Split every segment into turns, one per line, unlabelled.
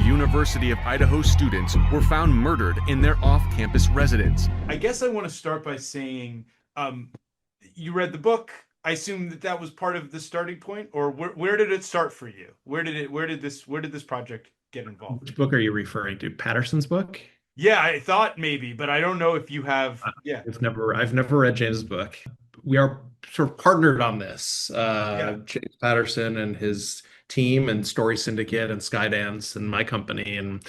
University of Idaho students were found murdered in their off-campus residence.
I guess I want to start by saying, um, you read the book. I assume that that was part of the starting point, or where did it start for you? Where did this project get involved?
Which book are you referring to? Patterson's book?
Yeah, I thought maybe, but I don't know if you have. Yeah,
I've never read James's book. We are sort of partnered on this.
yeah.
James Patterson and his team and Story Syndicate and Skydance and my company and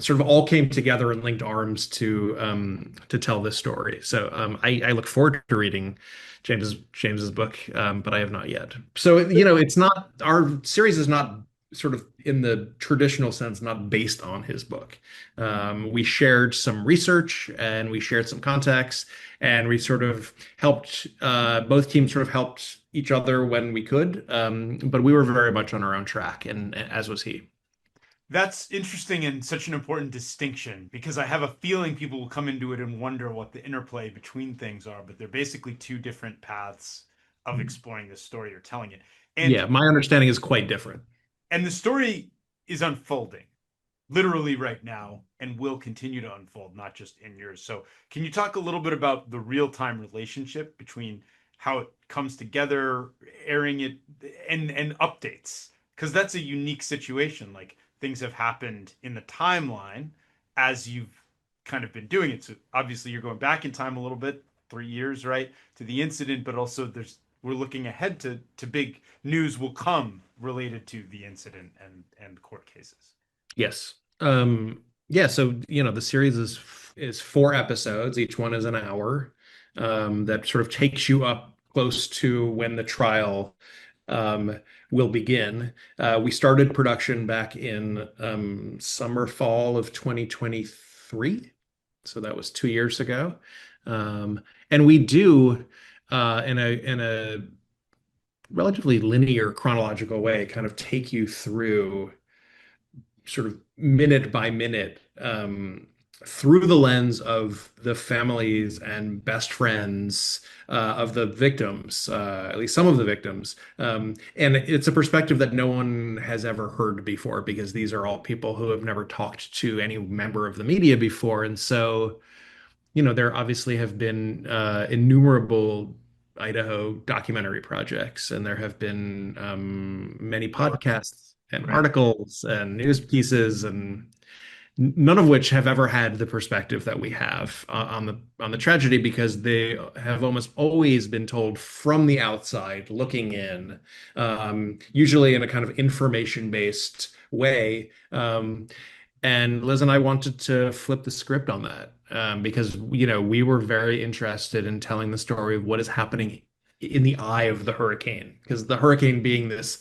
sort of all came together and linked arms to tell this story. So I look forward to reading James's book, but I have not yet. So it's not our series is not sort of in the traditional sense not based on his book. We shared some research and we shared some context, and we sort of helped both teams sort of helped each other when we could, but we were very much on our own track, and as was he.
That's interesting and such an important distinction because I have a feeling people will come into it and wonder what the interplay between things are, but they're basically two different paths of exploring this story or telling it. And
Yeah, my understanding is quite different.
and the story is unfolding literally right now and will continue to unfold, not just in yours. So, can you talk a little bit about the real-time relationship between how it comes together, airing it, and updates? Because that's a unique situation. Like things have happened in the timeline as you've kind of been doing it. So obviously you're going back in time a little bit, 3 years, right, to the incident, but also we're looking ahead to big news will come related to the incident and court cases.
Yes. Yeah, so the series is 4 episodes. Each one is an hour. That sort of takes you up close to when the trial um, will begin. We started production back in summer, fall of 2023. So that was 2 years ago. And we do in a relatively linear chronological way kind of take you through sort of minute by minute through the lens of the families and best friends of the victims, at least some of the victims. And it's a perspective that no one has ever heard before because these are all people who have never talked to any member of the media before. And so, there obviously have been innumerable Idaho documentary projects, and there have been many podcasts and
Right.
articles and news pieces, and none of which have ever had the perspective that we have on the tragedy because they have almost always been told from the outside, looking in, usually in a kind of information-based way. And Liz and I wanted to flip the script on that because we were very interested in telling the story of what is happening in the eye of the hurricane, because the hurricane being this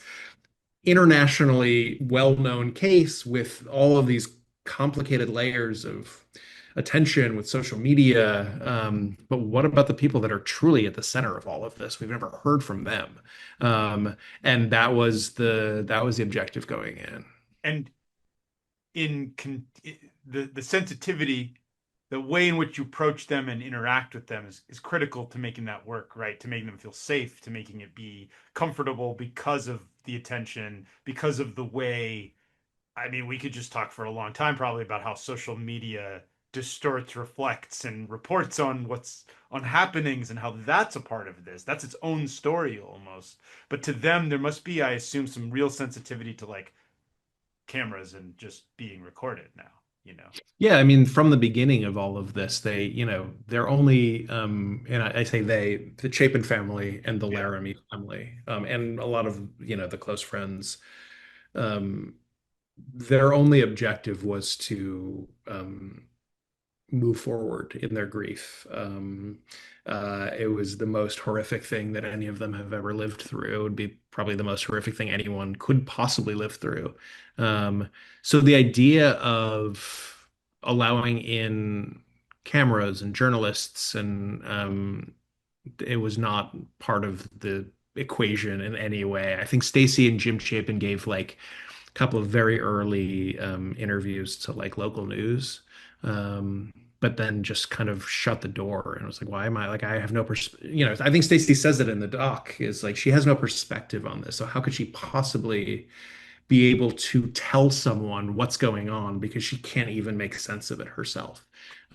internationally well-known case with all of these complicated layers of attention with social media. But what about the people that are truly at the center of all of this? We've never heard from them. And that was the objective going in.
And the sensitivity, the way in which you approach them and interact with them is critical to making that work, right? To making them feel safe, to making it be comfortable because of the attention, because of the way. I mean, we could just talk for a long time probably about how social media distorts, reflects, and reports on what's on happenings and how that's a part of this. That's its own story almost. But to them, there must be, I assume, some real sensitivity to like cameras and just being recorded now, you know.
Yeah, I mean, from the beginning of all of this, they're only, and I say they, the Chapin family and the
Yeah.
Laramie family, and a lot of, the close friends, um, their only objective was to move forward in their grief. It was the most horrific thing that any of them have ever lived through. It would be probably the most horrific thing anyone could possibly live through. So the idea of allowing in cameras and journalists and it was not part of the equation in any way. I think Stacy and Jim Chapin gave like a couple of very early interviews to like local news. But then just kind of shut the door and was like, why am I like, I have no I think Stacey says it in the doc is like, she has no perspective on this. So how could she possibly be able to tell someone what's going on because she can't even make sense of it herself.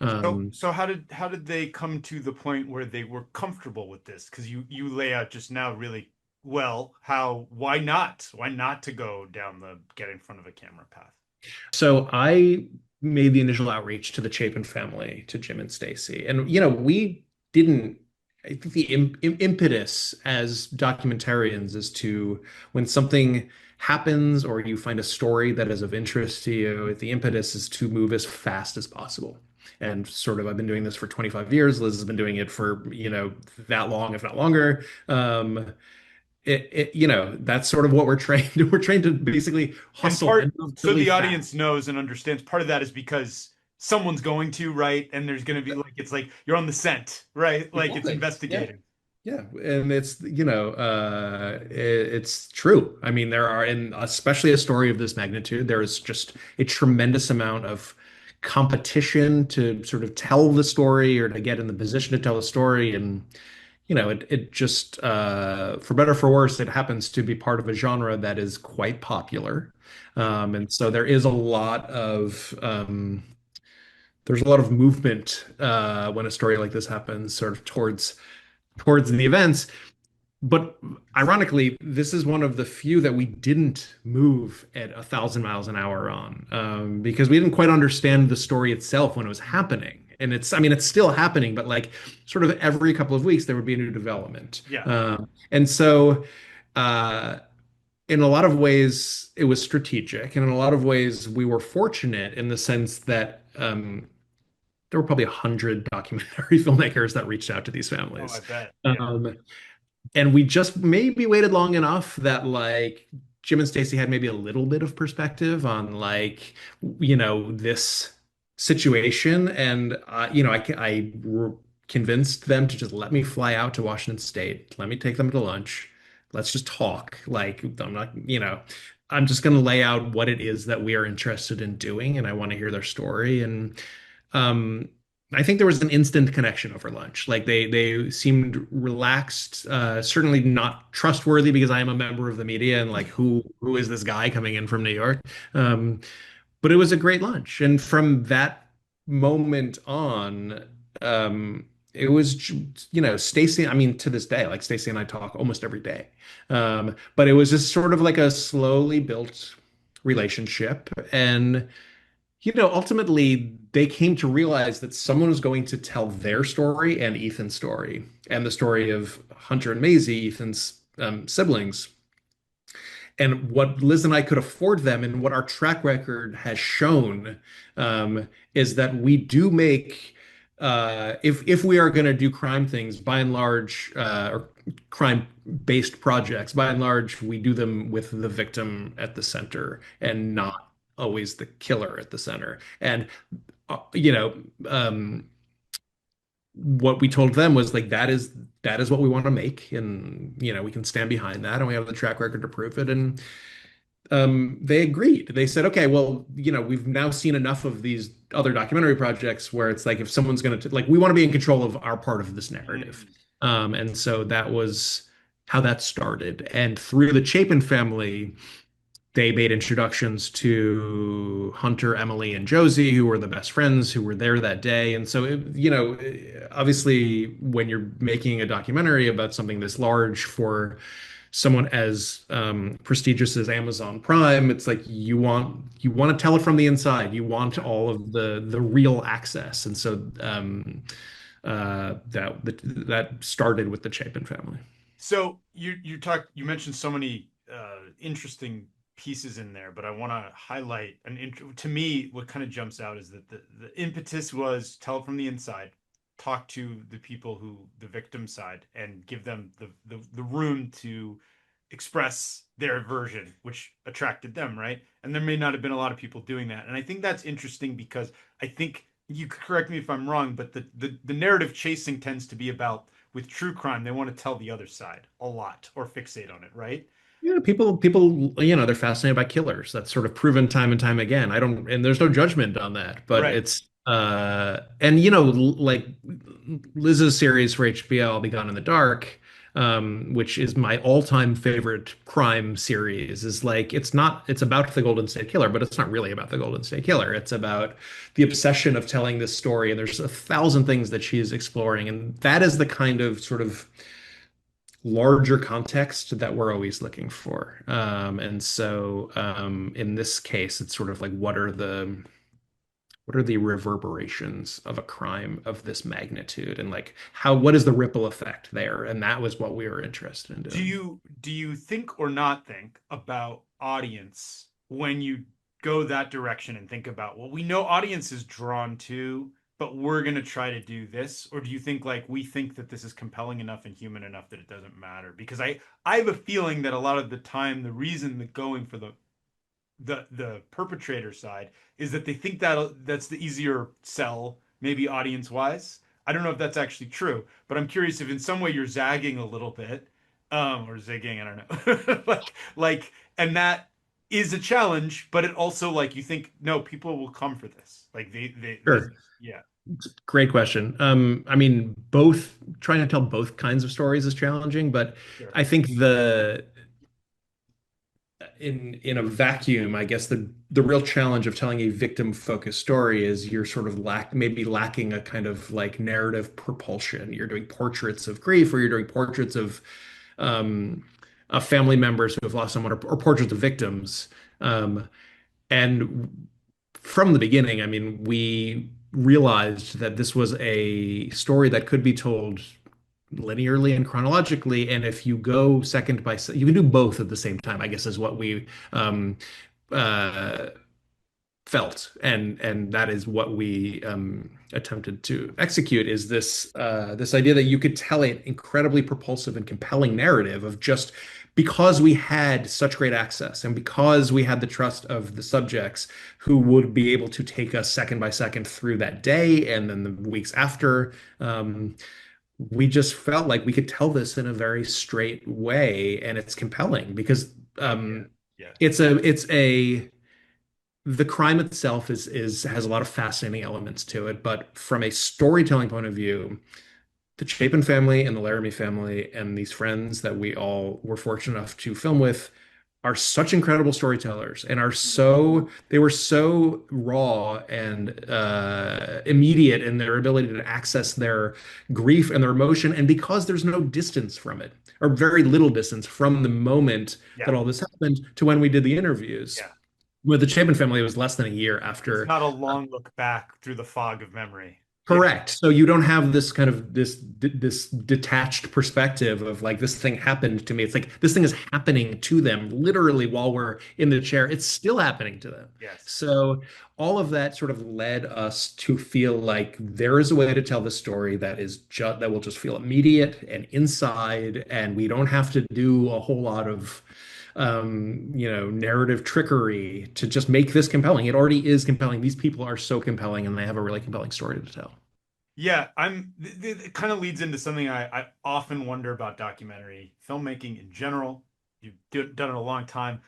So,
Um,
so how did they come to the point where they were comfortable with this? Because you lay out just now really well how why not to go down the get in front of a camera path?
so I made the initial outreach to the Chapin family, to Jim and Stacy, and we didn't. I think the impetus as documentarians is to, when something happens or you find a story that is of interest to you, the impetus is to move as fast as possible. And sort of, I've been doing this for 25 years. Liz has been doing it for, that long, if not longer. That's sort of what we're trained. We're trained to basically
And
hustle
part so
endlessly
the
fast.
audience knows and understands part of that is because someone's going to, right? And there's going to be like it's like you're on the scent, right? Like it's
Exactly. Yeah.
investigating.
Yeah, and it's it's true. I mean, there are, and especially a story of this magnitude, there is just a tremendous amount of competition to sort of tell the story or to get in the position to tell the story, and it just for better or for worse, it happens to be part of a genre that is quite popular, and so there's a lot of movement when a story like this happens, sort of towards the events. But ironically, this is one of the few that we didn't move at 1,000 miles an hour on, because we didn't quite understand the story itself when it was happening. And I mean, it's still happening, but like sort of every couple of weeks, there would be a new development.
Yeah.
And so, uh, in a lot of ways, it was strategic. And in a lot of ways, we were fortunate in the sense that there were probably 100 documentary filmmakers that reached out to these
Oh, I
families.
bet. Yeah.
Um, and we just maybe waited long enough that like Jim and Stacy had maybe a little bit of perspective on like this situation, and convinced them to just let me fly out to Washington State, let me take them to lunch, let's just talk. Like I'm just going to lay out what it is that we are interested in doing, and I want to hear their story. And um, I think there was an instant connection over lunch. Like they seemed relaxed, certainly not trustworthy because I am a member of the media and like who is this guy coming in from New York? Um, but it was a great lunch, and from that moment on, it was Stacy. I mean, to this day, like Stacy and I talk almost every day. But it was just sort of like a slowly built relationship, and ultimately they came to realize that someone was going to tell their story and Ethan's story and the story of Hunter and Maisie, Ethan's siblings. And what Liz and I could afford them and what our track record has shown is that we do make, if we are going to do crime things, by and large, or crime-based projects, by and large, we do them with the victim at the center and not always the killer at the center. And uh, you know, um, what we told them was like that is what we want to make, and we can stand behind that, and we have the track record to prove it. And they agreed. They said, okay, well, we've now seen enough of these other documentary projects where it's like if someone's going to like we want to be in control of our part of this narrative.
Mm.
And so that was how that started. And through the Chapin family, they made introductions to Hunter, Emily, and Josie, who were the best friends who were there that day. And so, obviously, when you're making a documentary about something this large for someone as prestigious as Amazon Prime, it's like you want to tell it from the inside. You want all of the real access. And so that started with the Chapin family.
So you mentioned so many interesting pieces in there, but I want to highlight to me what kind of jumps out is that the impetus was tell it from the inside, talk to the people who the victim side, and give them the room to express their version, which attracted them, right? And there may not have been a lot of people doing that, and I think that's interesting because I think you could correct me if I'm wrong, but the narrative chasing tends to be about with true crime, they want to tell the other side a lot or fixate on it, right?
Yeah, people, they're fascinated by killers. That's sort of proven time and time again. I don't, and there's no judgment on that, but
Right.
and like Liz's series for HBO, I'll Be Gone in the Dark, which is my all-time favorite crime series. Is like it's about the Golden State Killer, but it's not really about the Golden State Killer. It's about the obsession of telling this story, and there's a thousand things that she's exploring, and that is the kind of sort of larger context that we're always looking for. And so in this case, it's sort of like what are the reverberations of a crime of this magnitude, and like what is the ripple effect there? And that was what we were interested in
Do
doing.
you think or not think about audience when you go that direction and think about, well, we know audience is drawn to, but we're going to try to do this? Or do you think like we think that this is compelling enough and human enough that it doesn't matter? Because I have a feeling that a lot of the time the reason that going for the perpetrator side is that they think that that's the easier sell, maybe audience wise. I don't know if that's actually true, but I'm curious if in some way you're zagging a little bit, or zigging, I don't know, and that is a challenge, but it also like you think no, people will come for this, like this,
Sure.
yeah,
Great question. I mean, both trying to tell both kinds of stories is challenging, but
sure,
I think the in a vacuum, I guess the real challenge of telling a victim-focused story is you're sort of maybe lacking a kind of like narrative propulsion. You're doing portraits of grief, or you're doing portraits um, of family members who have lost someone, or portraits of victims. And from the beginning, I mean, we realized that this was a story that could be told linearly and chronologically. And if you go second by second, you can do both at the same time, I guess is what we uh, felt. And that is what we attempted to execute, is this idea that you could tell an incredibly propulsive and compelling narrative of just because we had such great access and because we had the trust of the subjects who would be able to take us second by second through that day and then the weeks after. We just felt like we could tell this in a very straight way, and it's compelling because
yeah, yeah,
it's a the crime itself is has a lot of fascinating elements to it, but from a storytelling point of view, the Chapin family and the Laramie family and these friends that we all were fortunate enough to film with are such incredible storytellers, and they were so raw and immediate in their ability to access their grief and their emotion. And because there's no distance from it, or very little distance from the moment
yeah,
that all this happened to when we did the interviews
yeah.
with the Chapin family, it was less than a year
It's
after.
not a long look back through the fog of memory. Yeah,
Correct. So you don't have this kind of this detached perspective of like this thing happened to me. It's like this thing is happening to them literally while we're in the chair. It's still happening to them.
yes.
So all of that sort of led us to feel like there is a way to tell the story that is just that will just feel immediate and inside, and we don't have to do a whole lot of narrative trickery to just make this compelling. It already is compelling. These people are so compelling, and they have a really compelling story to tell.
Yeah, it kind of leads into something I often wonder about documentary filmmaking in general. Done it a long time.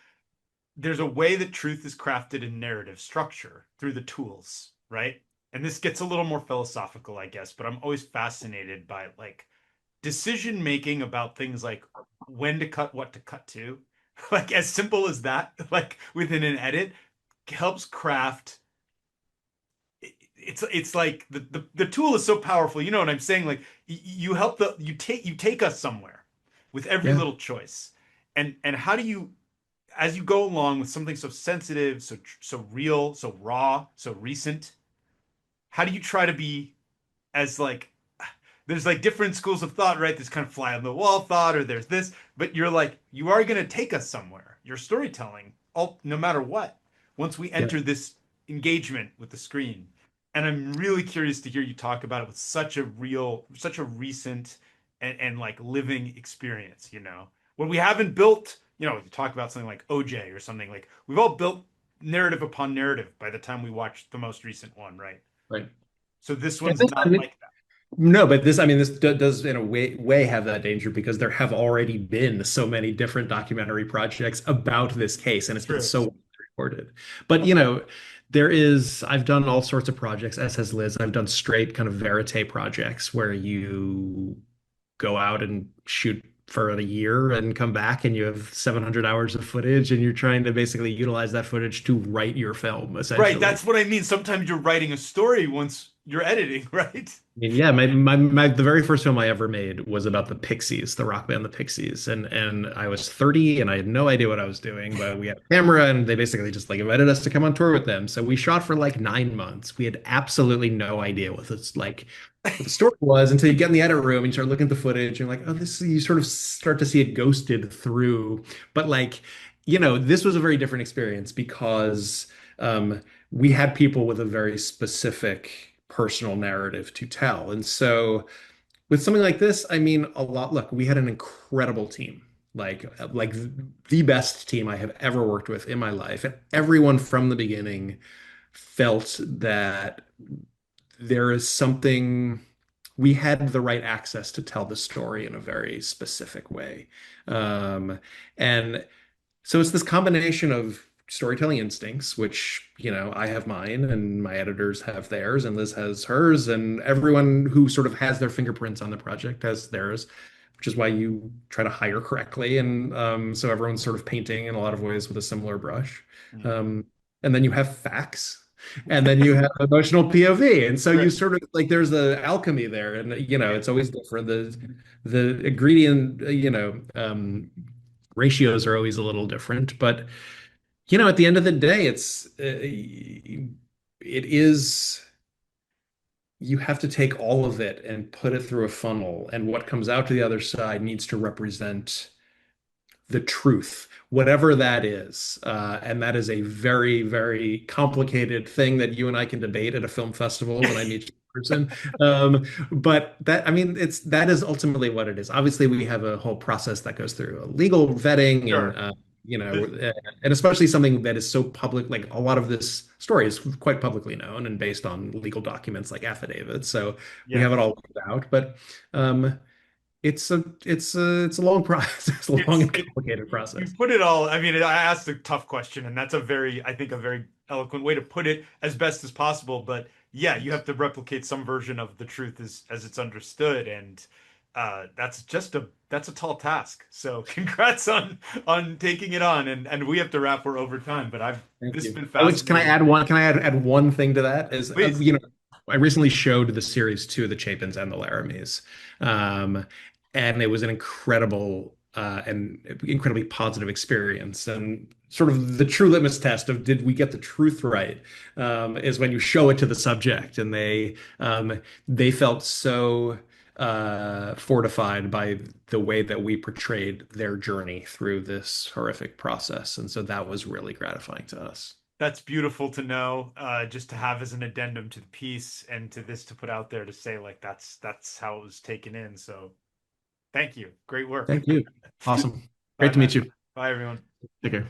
There's a way that truth is crafted in narrative structure through the tools, right? And this gets a little more philosophical, I guess, but I'm always fascinated by like decision making about things like when to cut, what to cut to. Like as simple as that, like within an edit, helps craft it's like the tool is so powerful. You know what I'm saying? Like you help you take us somewhere with every
Yeah.
little choice. And how do you as you go along with something so sensitive, so real, so raw, so recent, how do you try to be as like there's like different schools of thought, right? There's kind of fly on the wall thought, or there's this, but you're like, you are going to take us somewhere. Your storytelling, all no matter what, once we
Yeah.
enter this engagement with the screen. And I'm really curious to hear you talk about it with such a recent and like living experience, when we haven't built, you talk about something like OJ or something like we've all built narrative upon narrative by the time we watched the most recent one, right?
Right.
So this
And
one's
this, I
not
mean,
like that.
no, but this, I mean, this does in a way have that danger because there have already been so many different documentary projects about this case, and it's been
True.
so reported. But I've done all sorts of projects, as has Liz. I've done straight kind of verite projects where you go out and shoot for a year and come back and you have 700 hours of footage and you're trying to basically utilize that footage to write your film,
Right,
essentially.
that's what I mean. Sometimes you're writing a story once you're editing, right?
Mean, yeah, the very first film I ever made was about the Pixies, the rock band, the Pixies, and I was 30 and I had no idea what I was doing, but we had a camera and they basically just like invited us to come on tour with them. So we shot for like 9 months. We had absolutely no idea what the story was until you get in the edit room and you start looking at the footage and you're like, oh, this you sort of start to see it ghosted through. But like, this was a very different experience because we had people with a very specific personal narrative to tell. And so with something like this, I mean, look, we had an incredible team, like the best team I have ever worked with in my life. And everyone from the beginning felt that there is something we had the right access to tell the story in a very specific way. And so it's this combination of storytelling instincts, which, I have mine and my editors have theirs and Liz has hers, and everyone who sort of has their fingerprints on the project has theirs, which is why you try to hire correctly. And so everyone's sort of painting in a lot of ways with a similar brush.
Mm.
Um, and then you have facts. And then you have emotional POV. And so you
Right.
sort of like there's the alchemy there. And it's always different. The ingredient, ratios are always a little different, but at the end of the day, it is you have to take all of it and put it through a funnel, and what comes out to the other side needs to represent the truth, whatever that is. And that is a very, very complicated thing that you and I can debate at a film festival when I meet you in person. But I mean, that is ultimately what it is. Obviously, we have a whole process that goes through a legal vetting and,
Sure.
and especially something that is so public, like a lot of this story is quite publicly known and based on legal documents like affidavits. So we have
Yes.
it all worked out. But it's a long process. It's a long
It's
and
it
complicated
you
process.
put it all. I mean, I asked a tough question, and that's I think, a very eloquent way to put it as best as possible. But yeah, you have to replicate some version of the truth as it's understood, and that's a tall task. So congrats on taking it on, and we have to wrap. We're over time, but I've
Thank
this has
you.
been
Can I
fascinating.
add one? Can I add one thing to that? Is
Please.
I recently showed the series to the Chapins and the Laramies, um, and it was an incredible and incredibly positive experience. And sort of the true litmus test of did we get the truth right is when you show it to the subject, and they felt so fortified by the way that we portrayed their journey through this horrific process. And so that was really gratifying to us.
That's beautiful to know, just to have as an addendum to the piece and to this to put out there to say like that's how it was taken in. So thank you. Great work.
Thank you. Awesome.
Bye,
Great to meet
Matt.
you.
Bye, everyone.
Take care.